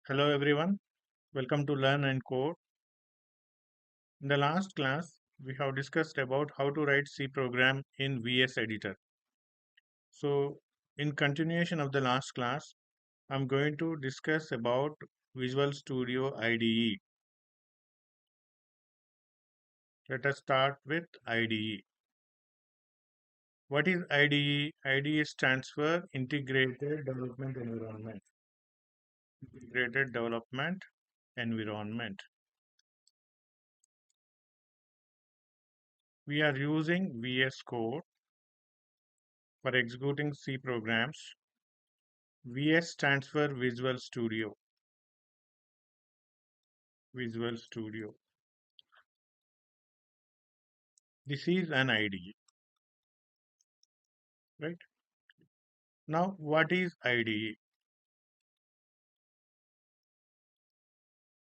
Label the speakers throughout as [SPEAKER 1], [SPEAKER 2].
[SPEAKER 1] Hello everyone, welcome to Learn and Code. In the last class, we have discussed about how to write C program in VS Editor. So, in continuation of the last class, I'm going to discuss about Visual Studio IDE. Let us start with IDE. What is IDE? IDE stands for Integrated Development Environment. Integrated Development Environment. We are using VS Code for executing C programs. VS stands for Visual Studio. Visual Studio. This is an IDE, right? Now, what is IDE?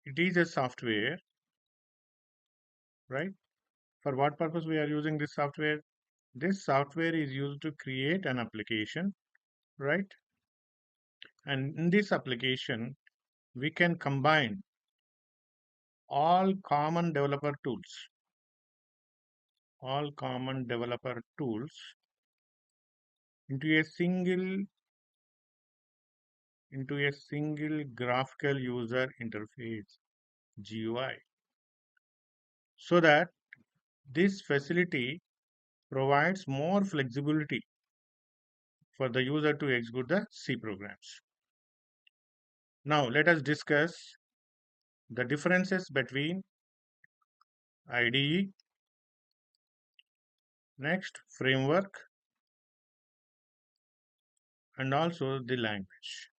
[SPEAKER 1] It is a software, right? For what purpose we are using this software? This software is used to create an application, right? And in this application, we can combine all common developer tools, all common developer tools into a single graphical user interface GUI, so that this facility provides more flexibility for the user to execute the C programs. Now let us discuss the differences between IDE, next framework, and also the language.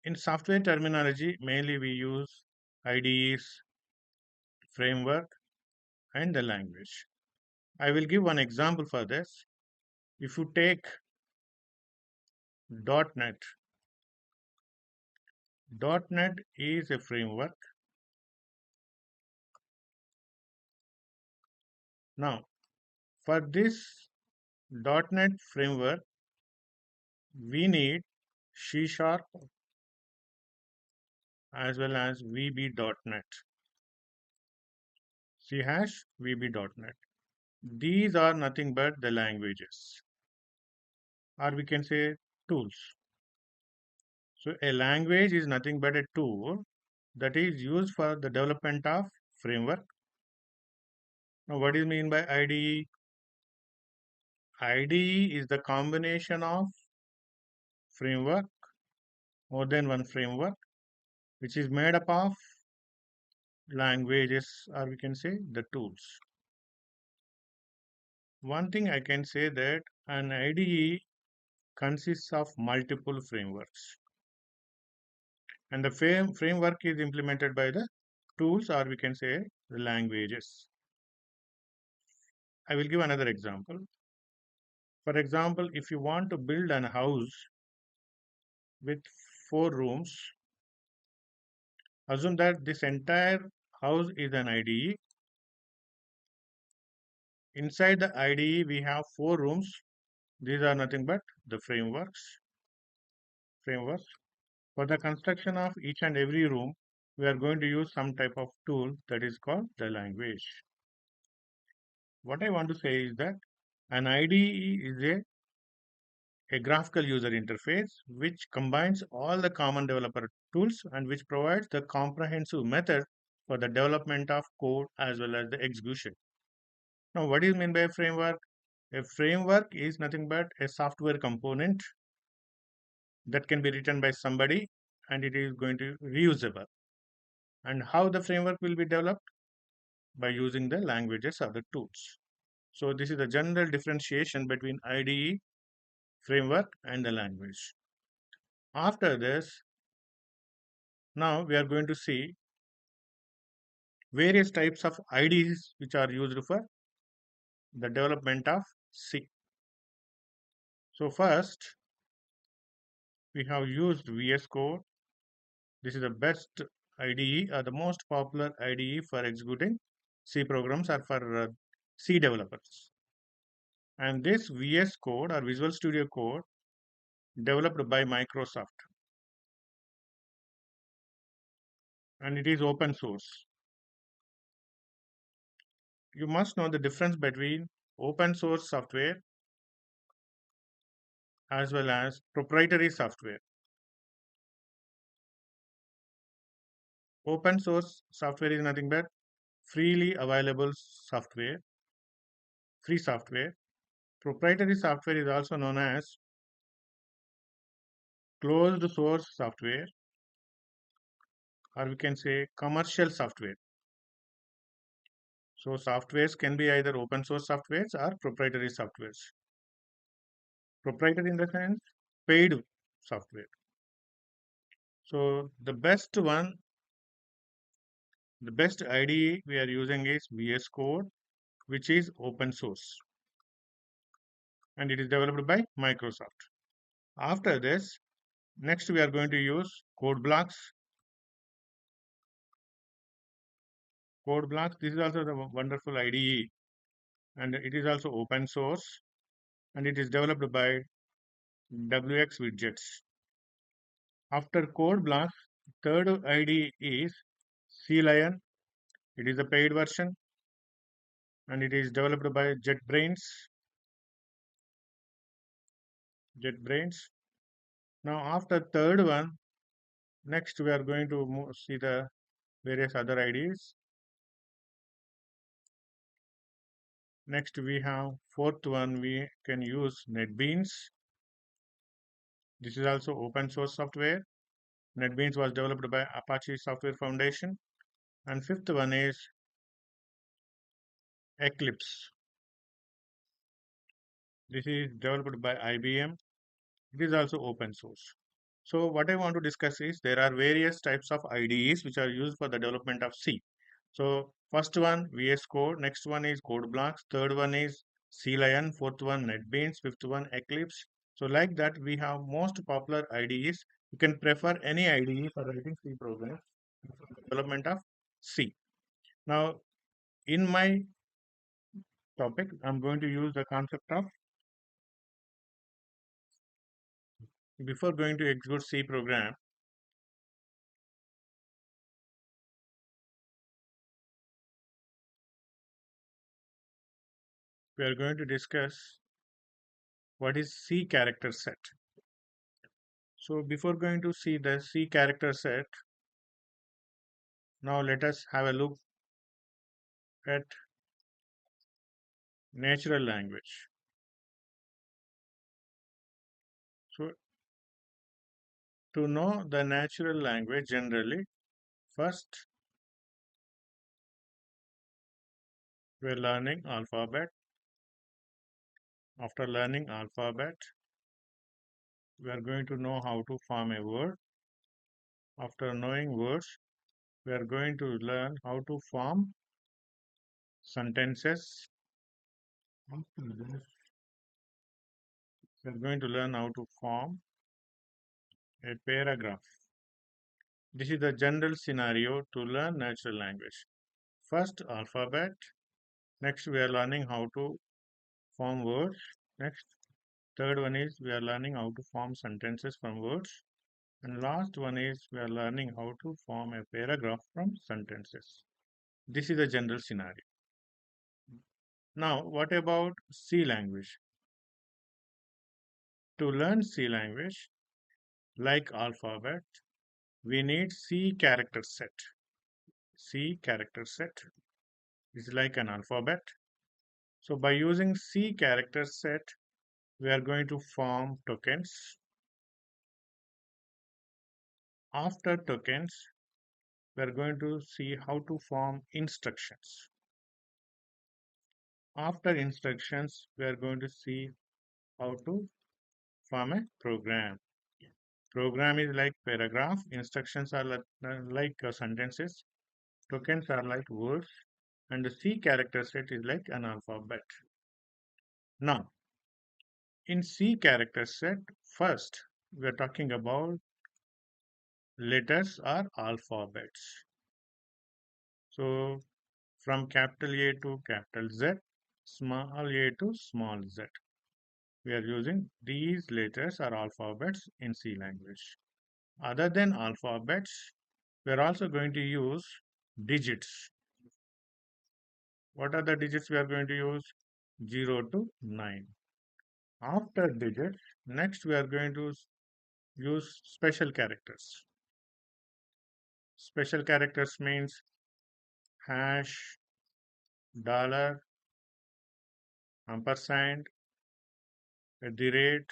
[SPEAKER 1] In software terminology, mainly we use IDEs, framework, and the language. I will give one example for this. If you take .NET, .NET is a framework. Now, for this .NET framework, we need C# as well as VB.NET, C# VB.NET. These are nothing but the languages, or we can say tools. So a language is nothing but a tool that is used for the development of framework. Now, what is mean by IDE? IDE is the combination of framework, more than one framework, which is made up of languages, or we can say the tools. One thing I can say that an IDE consists of multiple frameworks, and the framework is implemented by the tools, or we can say the languages. I will give another example. For example, if you want to build a house with 4 rooms, assume that this entire house is an IDE. Inside the IDE, we have 4 rooms. These are nothing but the frameworks. For the construction of each and every room, we are going to use some type of tool that is called the language. What I want to say is that an IDE is a graphical user interface which combines all the common developer tools and which provides the comprehensive method for the development of code as well as the execution. Now, what do you mean by a framework? A framework is nothing but a software component that can be written by somebody and it is going to be reusable. And how the framework will be developed? By using the languages or the tools. So this is the general differentiation between IDE, framework, and the language. After this, now we are going to see various types of IDEs which are used for the development of C. So first, we have used VS Code. This is the best IDE or the most popular IDE for executing C programs or for C developers. And this VS Code or Visual Studio Code developed by Microsoft. and it is open source. You must know the difference between open source software as well as proprietary software. Open source software is nothing but freely available software, free software. Proprietary software is also known as closed source software, or we can say commercial software. So softwares can be either open source softwares or proprietary softwares. Proprietary in the sense paid software. So the best IDE we are using is VS Code, which is open source, and it is developed by Microsoft. After this, next we are going to use code blocks. Code blocks. This is also the wonderful IDE, and it is also open source, and it is developed by WX widgets. After code blocks, third ID is C Lion. It is a paid version and it is developed by JetBrains. JetBrains. Now, after third one, next we are going to see the various other IDs. Next, we have fourth one. We can use NetBeans. This is also open source software. NetBeans was developed by Apache Software Foundation. And fifth one is Eclipse. This is developed by IBM. It is also open source. So what I want to discuss is there are various types of IDEs which are used for the development of C. So first one VS Code, next one is Code Blocks, third one is C Lion, fourth one NetBeans, fifth one Eclipse. So like that we have most popular IDEs. You can prefer any IDE for writing C programs for the development of C. Now in my topic, I'm going to use the concept of before going to execute C program, we are going to discuss what is C character set. So before going to see the C character set, now let us have a look at natural language. So to know the natural language generally, first we are learning alphabet. After learning alphabet, we are going to know how to form a word. After knowing words, we are going to learn how to form sentences. After this, we are going to learn how to form a paragraph. This is the general scenario to learn natural language. First, alphabet. Next, we are learning how to form words. Next, third one is we are learning how to form sentences from words. And last one is we are learning how to form a paragraph from sentences. This is the general scenario. Now, what about C language? To learn C language, like alphabet, we need C character set. C character set is like an alphabet. So by using C character set, we are going to form tokens. After tokens, we are going to see how to form instructions. After instructions, we are going to see how to form a program. Program is like paragraph, instructions are like sentences, tokens are like words, and the C character set is like an alphabet. Now, in C character set, first we are talking about letters or alphabets. So from capital A to capital Z, small a to small z. We are using these letters or alphabets in C language. Other than alphabets, We are also going to use digits. What are the digits we are going to use? 0 to 9. After digits, next we are going to use special characters. Special characters means hash, dollar, ampersand, at the rate,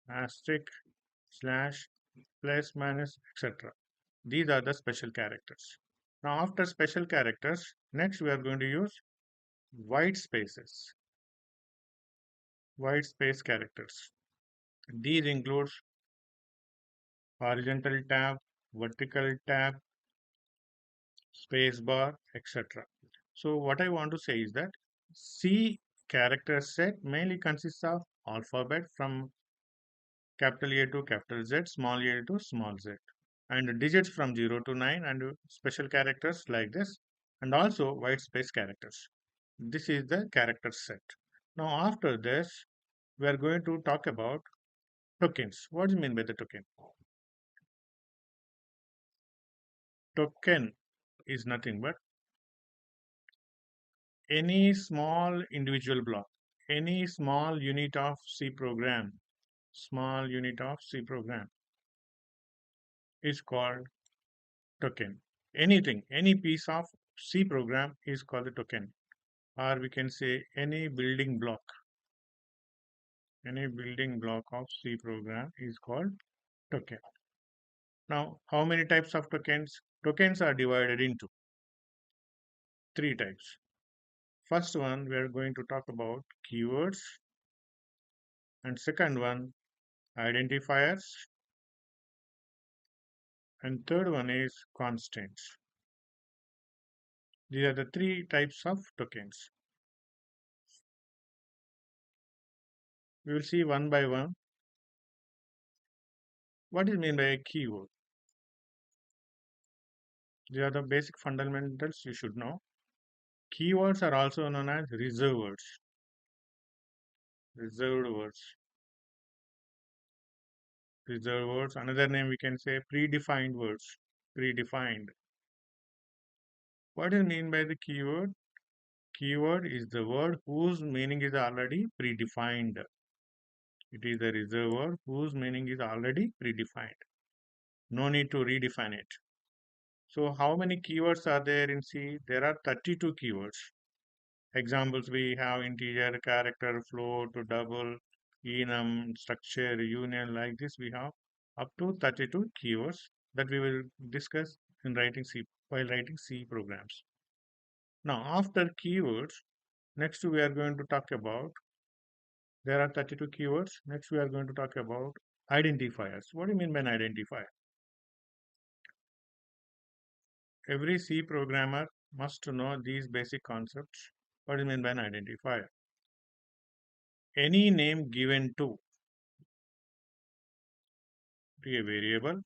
[SPEAKER 1] asterisk, slash, plus, minus, etc. These are the special characters. Now, after special characters, next we are going to use white spaces, white space characters. These include horizontal tab, vertical tab, space bar, etc. So, what I want to say is that C character set mainly consists of alphabet from capital A to capital Z, small a to small z, and digits from 0 to 9, and special characters like this, and also white space characters. This is the character set. Now, after this, we are going to talk about tokens. What do you mean by the token? Token is nothing but any small individual block, any small unit of C program, small unit of C program is called token. Anything, any piece of C program is called a token, or we can say any building block of C program is called token. Now, how many types of tokens? Tokens are divided into three types. First one, we are going to talk about keywords, and second one, identifiers, and third one is constants. These are the three types of tokens. We will see one by one. What is meant by a keyword? These are the basic fundamentals you should know. Keywords are also known as reserved words. Reserved words. Reserved words. Another name we can say predefined words. Predefined. What is mean by the keyword? Keyword is the word whose meaning is already predefined. It is a reserved word whose meaning is already predefined. No need to redefine it. So how many keywords are there in C? There are 32 keywords. Examples we have integer, character, float, double, enum, structure, union, like this we have up to 32 keywords that we will discuss in writing C while writing C programs. Now after keywords, next we are going to talk about, there are 32 keywords. Next we are going to talk about identifiers. What do you mean by an identifier? Every C programmer must know these basic concepts. What do you mean by an identifier? Any name given to a variable,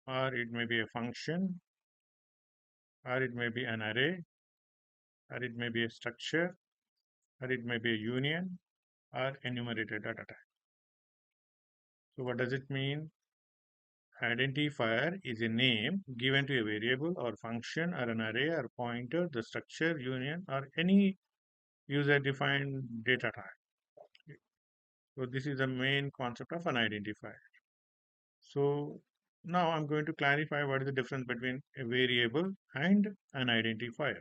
[SPEAKER 1] or it may be a function, or it may be an array, or it may be a structure, or it may be a union, or enumerated data type. So what does it mean? Identifier is a name given to a variable or function or an array or pointer, the structure, union, or any user-defined data type. So this is the main concept of an identifier. So now I'm going to clarify what is the difference between a variable and an identifier.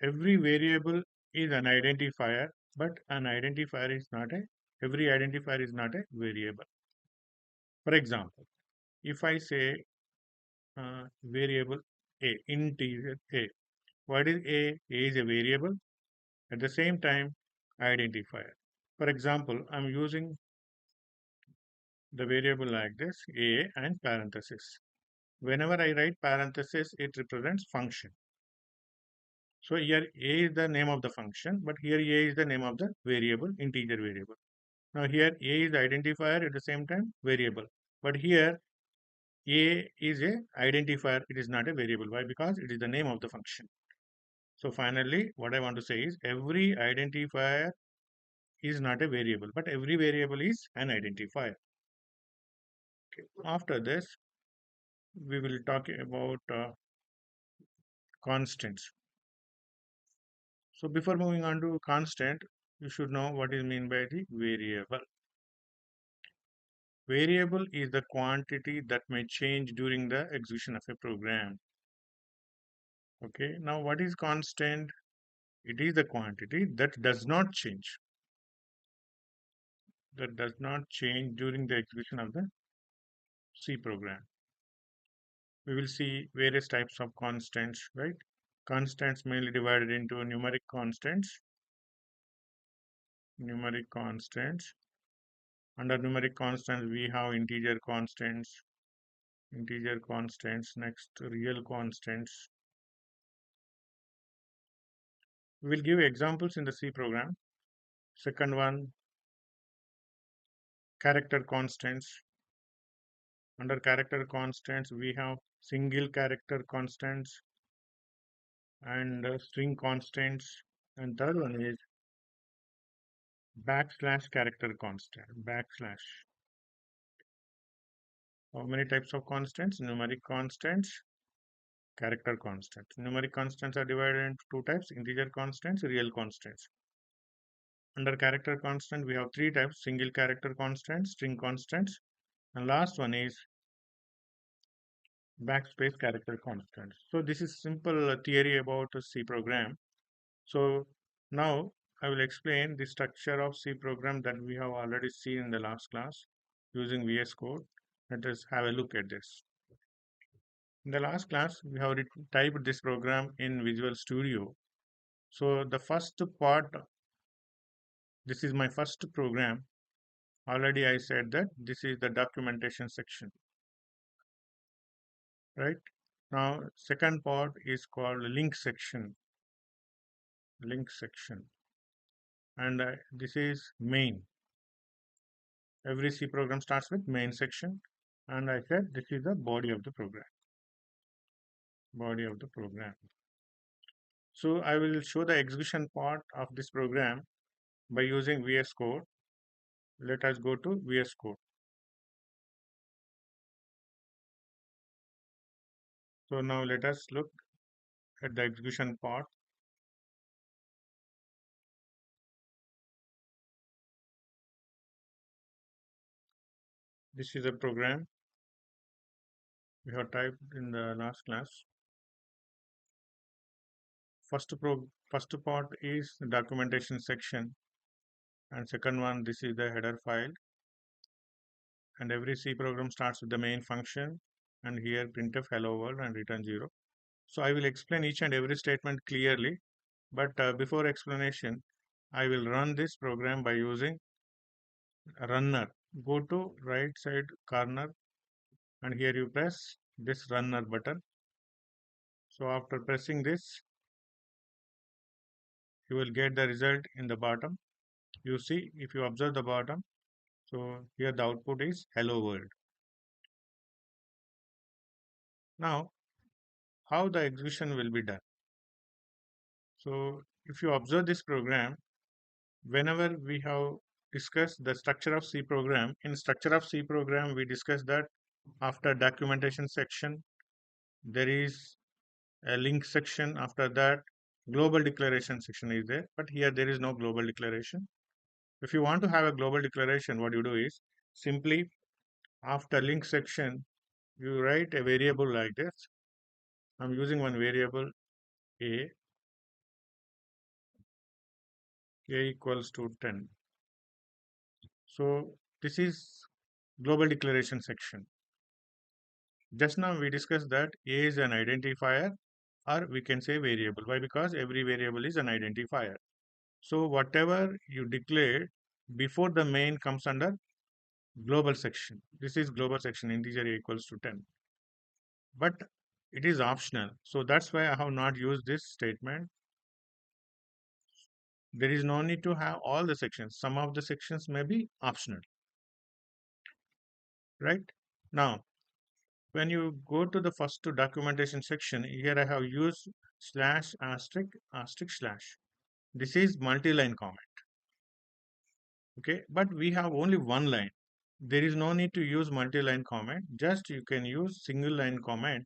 [SPEAKER 1] Every variable is an identifier, but an identifier is not a, every identifier is not a variable. For example, if I say variable a, integer a, what is a? A is a variable, at the same time identifier. For example, I'm using the variable like this, a and parenthesis. Whenever I write parenthesis, it represents function. So here a is the name of the function, but here a is the name of the variable, integer variable. Now here a is the identifier, at the same time variable. But here a is a identifier, it is not a variable. Why? Because it is the name of the function. So finally, what I want to say is every identifier is not a variable, but every variable is an identifier. Okay. After this, we will talk about constants. So before moving on to constant, you should know what is meant by the variable. Variable is the quantity that may change during the execution of a program. Okay, now what is constant? It is the quantity that does not change, during the execution of the C program. We will see various types of constants, right? Constants mainly divided into numeric constants. Under numeric constants, we have integer constants, next real constants. We will give examples in the C program. Second one, character constants. Under character constants, we have single character constants and string constants. And third one is backslash character constant. Backslash. How many types of constants? Numeric constants, character constants. Numeric constants are divided into two types: integer constants, real constants. Under character constant, we have three types: single character constants, string constants, and last one is backspace character constants. So this is simple theory about a C program. So now I will explain the structure of C program that we have already seen in the last class using VS Code. Let us have a look at this. In the last class, we have typed this program in Visual Studio. So the first part, this is my first program. Already I said that this is the documentation section, right? Now, second part is called link section, and this is main. Every C program starts with main section, and I said this is the body of the program. Body of the program. So I will show the execution part of this program by using VS Code. Let us go to VS Code. So now let us look at the execution part. This is a program we have typed in the last class. First part is the documentation section, and second one, this is the header file. And every C program starts with the main function, and here printf hello world and return 0. So I will explain each and every statement clearly, but before explanation, I will run this program by using runner. Go to right side corner, and here you press this runner button. So after pressing this, you will get the result in the bottom. You see, if you observe the bottom, so here the output is hello world. Now, how the execution will be done? So if you observe this program, whenever we have discussed the structure of C program, in structure of C program, we discussed that after documentation section, there is a link section. After that, global declaration section is there, but here there is no global declaration. If you want to have a global declaration, what you do is simply after link section, you write a variable like this. I'm using one variable a equals to 10. So this is global declaration section. Just now we discussed that a is an identifier, or we can say variable. Why? Because every variable is an identifier. So whatever you declare before the main comes under global section. This is global section, integer a equals to 10. But it is optional. So that's why I have not used this statement. There is no need to have all the sections. Some of the sections may be optional, right? Now, when you go to the first documentation section, here I have used slash asterisk asterisk slash. This is multi-line comment. Okay, but we have only one line. there is no need to use multi-line comment. Just you can use single line comment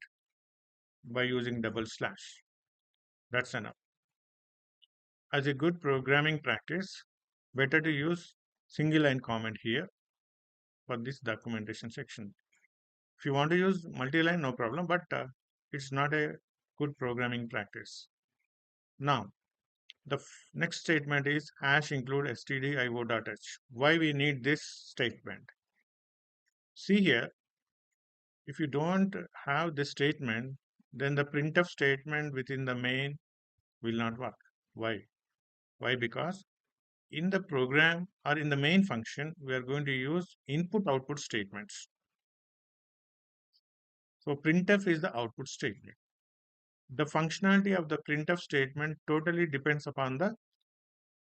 [SPEAKER 1] by using double slash. That's enough. As a good programming practice, better to use single line comment here for this documentation section. If you want to use multi-line, no problem, but it's not a good programming practice. Now, the next statement is hash include stdio.h. Why we need this statement? See here, if you don't have this statement, then the printf statement within the main will not work. Why? Why? Because in the program or in the main function, we are going to use input output statements. So printf is the output statement. The functionality of the printf statement totally depends upon the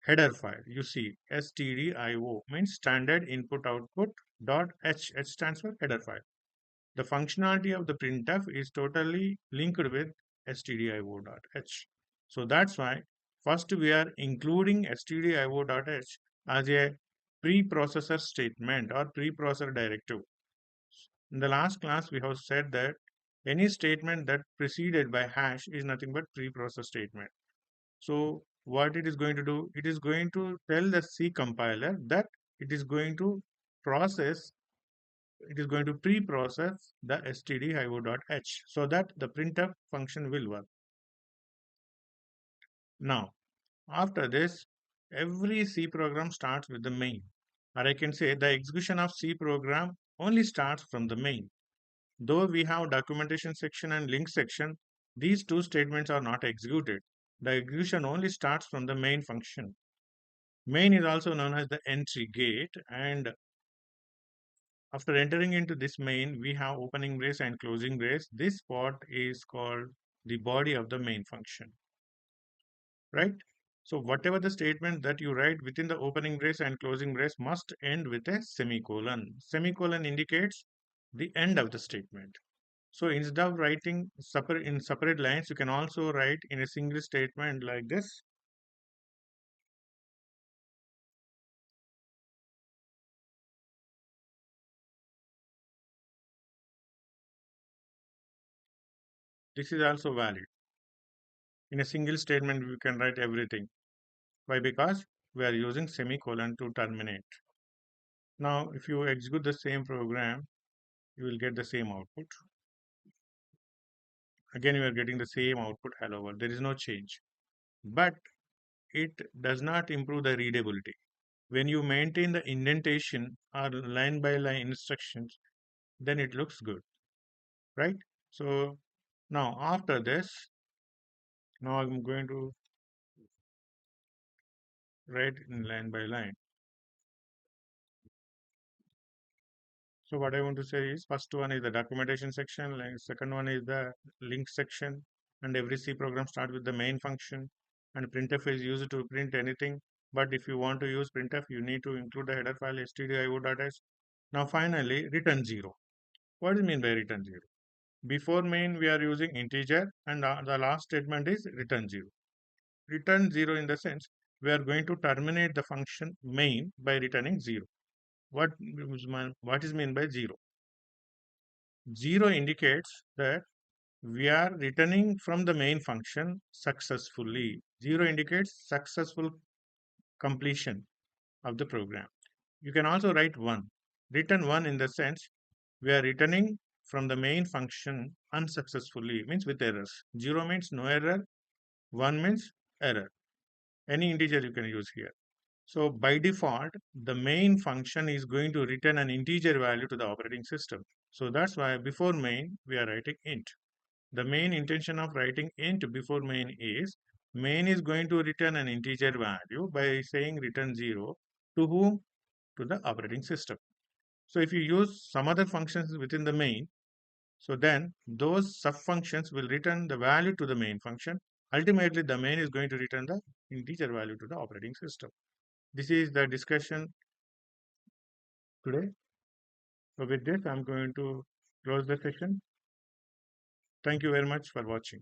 [SPEAKER 1] header file. You see, stdio means standard input output dot h. H stands for header file. The functionality of the printf is totally linked with stdio.h. So that's why first we are including stdio.h as a preprocessor statement or preprocessor directive. In the last class, we have said that any statement that preceded by hash is nothing but preprocessor statement. So what it is going to do, it is going to tell the C compiler that it is going to process, it is going to pre-process the stdio.h so that the printf function will work. Now, after this, every C program starts with the main, or I can say the execution of C program only starts from the main. Though we have documentation section and link section, these two statements are not executed. The execution only starts from the main function. Main is also known as the entry gate, and after entering into this main, we have opening brace and closing brace. This part is called the body of the main function, right? So whatever the statement that you write within the opening brace and closing brace must end with a semicolon. Semicolon indicates the end of the statement. So instead of writing in separate lines, you can also write in a single statement like this. This is also valid. In a single statement, we can write everything. Why? Because we are using semicolon to terminate. Now, if you execute the same program, you will get the same output. Again, you are getting the same output, hello world. There is no change. But it does not improve the readability. When you maintain the indentation or line by line instructions, then it looks good, right? So now after this, now I'm going to write in line by line. So what I want to say is first one is the documentation section, second one is the link section, and every C program starts with the main function, and printf is used to print anything. But if you want to use printf, you need to include the header file stdio.h. Now finally, return 0. What do you mean by return 0? Before main, we are using integer, and the last statement is return 0. Return 0 in the sense we are going to terminate the function main by returning 0. What is meant by 0? 0 indicates that we are returning from the main function successfully. 0 indicates successful completion of the program. You can also write 1. Return 1 in the sense we are returning from the main function unsuccessfully, means with errors. 0 means no error, 1 means error. Any integer you can use here. So by default, the main function is going to return an integer value to the operating system. So that's why before main, we are writing int. The main intention of writing int before main is going to return an integer value by saying return 0 to whom? To the operating system. So if you use some other functions within the main, so then those subfunctions will return the value to the main function. Ultimately, the main is going to return the integer value to the operating system. This is the discussion today. So with this, I'm going to close the session. Thank you very much for watching.